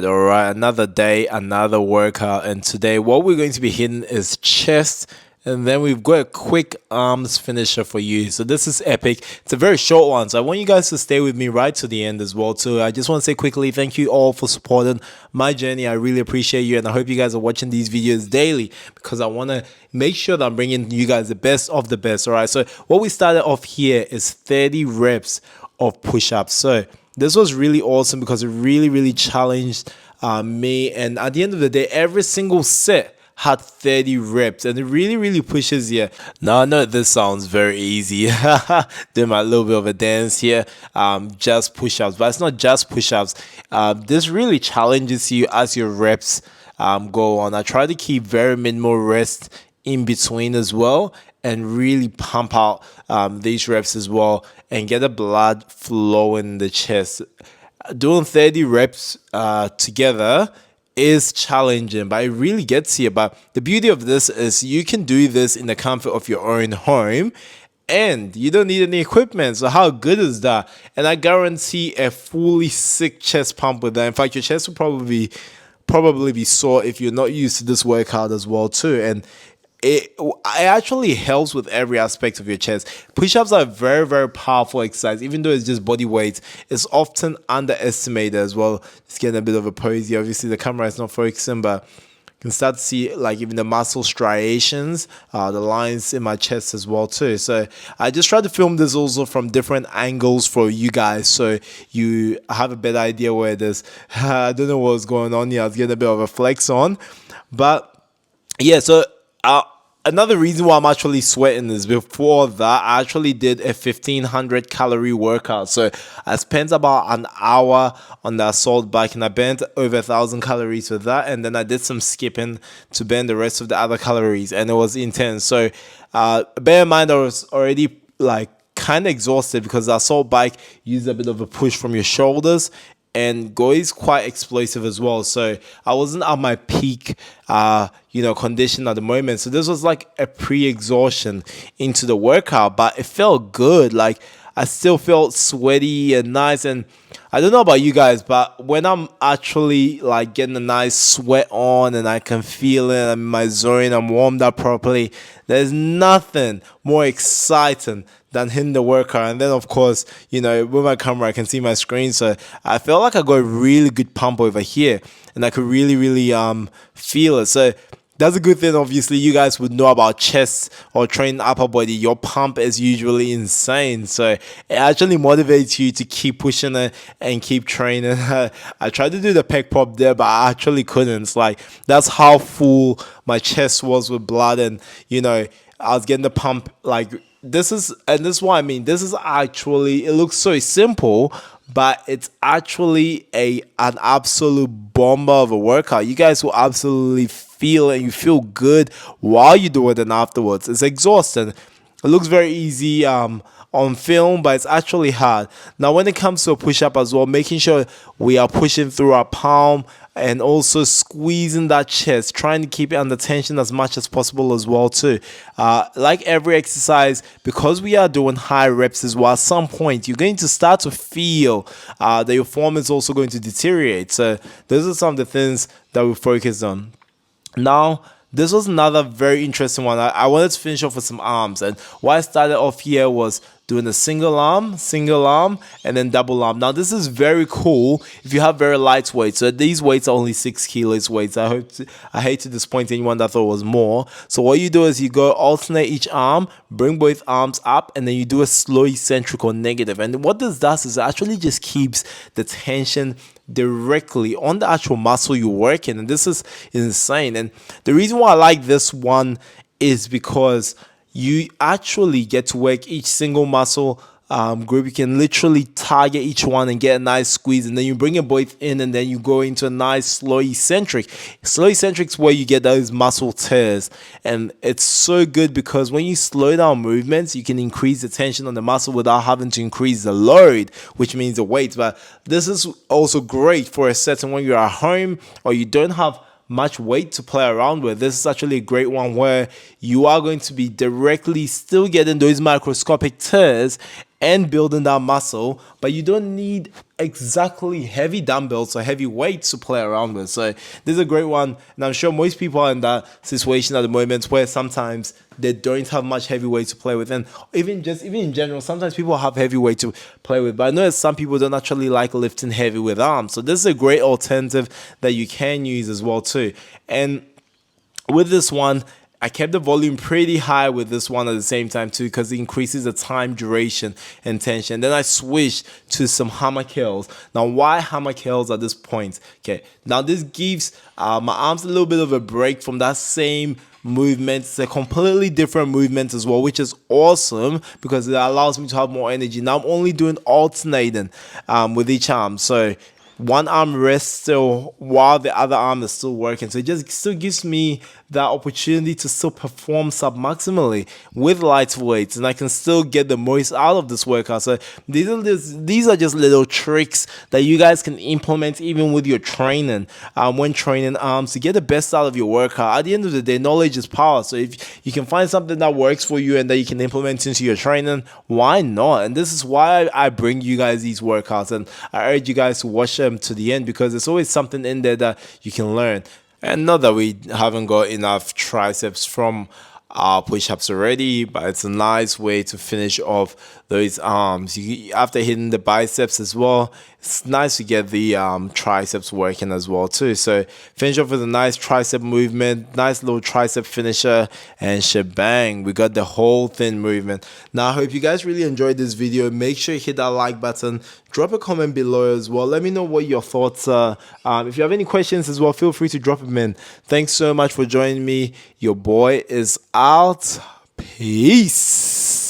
all right. Another day, another workout, and today what we're going to be hitting is chest, and then we've got a quick arms finisher for you. So this is epic. It's a very short one, so I want you guys to stay with me right to the end as well. Too. I just want to say quickly, thank you all for supporting my journey. I really appreciate you, and I hope you guys are watching these videos daily because I want to make sure that I'm bringing you guys the best of the best. All right. So what we started off here is 30 reps of push-ups. So this was really awesome because it really challenged me, and at the end of the day every single set had 30 reps, and it really pushes you. Now I know this sounds very easy doing my little bit of a dance here, just push-ups, but it's not just push-ups. This really challenges you as your reps go on. I try to keep very minimal rest in between as well, and really pump out these reps as well and get the blood flowing in the chest. Doing 30 reps together is challenging, but it really gets you. But the beauty of this is you can do this in the comfort of your own home, and you don't need any equipment. So how good is that? And I guarantee a fully sick chest pump with that. In fact, your chest will probably be sore if you're not used to this workout as well too. And it actually helps with every aspect of your chest. Push-ups are a very powerful exercise. Even though it's just body weight, it's often underestimated as well. It's getting a bit of a pose here. Obviously the camera is not focusing, but you can start to see like even the muscle striations, the lines in my chest as well too. So I just tried to film this also from different angles for you guys, so you have a better idea where it is. I don't know what's going on here. I was getting a bit of a flex on, but yeah. So another reason why I'm actually sweating is before that I actually did a 1500 calorie workout. So I spent about an hour on the assault bike and I burnt over 1,000 calories with that, and then I did some skipping to burn the rest of the other calories, and it was intense. So bear in mind I was already like kind of exhausted because the assault bike used a bit of a push from your shoulders, and Go is quite explosive as well. So I wasn't at my peak condition at the moment. So this was like a pre-exhaustion into the workout, but it felt good. Like I still felt sweaty and nice. And I don't know about you guys, but when I'm actually like getting a nice sweat on and I can feel it, I'm in my zone, I'm warmed up properly, there's nothing more exciting than hitting the workout. And then of course, with my camera I can see my screen, so I felt like I got a really good pump over here and I could really feel it. So that's a good thing. Obviously you guys would know about chest or training upper body, your pump is usually insane, so it actually motivates you to keep pushing it and keep training. I tried to do the pec pop there, but I actually couldn't. It's like that's how full my chest was with blood, and I was getting the pump. Like this is what I mean. This is actually, it looks so simple, but it's actually an absolute bomber of a workout. You guys will absolutely feel it, and you feel good while you do it and afterwards. It's exhausting. It looks very easy on film, but it's actually hard. Now when it comes to a push-up as well, making sure we are pushing through our palm and also squeezing that chest, trying to keep it under tension as much as possible as well too. Like every exercise, because we are doing high reps as well, at some point you're going to start to feel that your form is also going to deteriorate. So those are some of the things that we focus on. Now this was another very interesting one. I wanted to finish off with some arms, and what I started off here was doing a single arm, and then double arm. Now this is very cool if you have very light weights. So these weights are only 6 kilos weights. I hate to disappoint anyone that thought it was more. So what you do is you go alternate each arm, bring both arms up, and then you do a slow eccentric or negative. And what this does is it actually just keeps the tension directly on the actual muscle you're working, and this is insane. And the reason why I like this one is because you actually get to work each single muscle group. You can literally target each one and get a nice squeeze, and then you bring it both in, and then you go into a nice slow eccentric. Slow eccentric is where you get those muscle tears, and it's so good because when you slow down movements, you can increase the tension on the muscle without having to increase the load, which means the weight. But this is also great for a setting when you're at home or you don't have much weight to play around with. This is actually a great one where you are going to be directly still getting those microscopic tears and building that muscle, but you don't need exactly heavy dumbbells or heavy weights to play around with. So this is a great one, and I'm sure most people are in that situation at the moment where sometimes they don't have much heavyweight to play with, and even in general, sometimes people have heavyweight to play with. But I know that some people don't actually like lifting heavy with arms, so this is a great alternative that you can use as well too. And with this one, I kept the volume pretty high with this one at the same time too, because it increases the time, duration, and tension. Then I switched to some hammer curls. Now, why hammer curls at this point? Okay, now this gives my arms a little bit of a break from that same movement. It's a completely different movement as well, which is awesome because it allows me to have more energy. Now I'm only doing alternating with each arm. So one arm rests still while the other arm is still working. So it just still gives me that opportunity to still perform sub-maximally with light weights, and I can still get the most out of this workout. So these are just little tricks that you guys can implement even with your training, when training arms, to get the best out of your workout. At the end of the day, knowledge is power. So if you can find something that works for you and that you can implement into your training, why not? And this is why I bring you guys these workouts, and I urge you guys to watch them to the end, because there's always something in there that you can learn. And not that we haven't got enough triceps from our push-ups already, but it's a nice way to finish off those arms. After hitting the biceps as well, it's nice to get the triceps working as well too. So finish off with a nice tricep movement, nice little tricep finisher, and shebang, we got the whole thing movement. Now I hope you guys really enjoyed this video. Make sure you hit that like button, drop a comment below as well. Let me know what your thoughts are. If you have any questions as well, feel free to drop them in. Thanks so much for joining me. Your boy is out. Peace.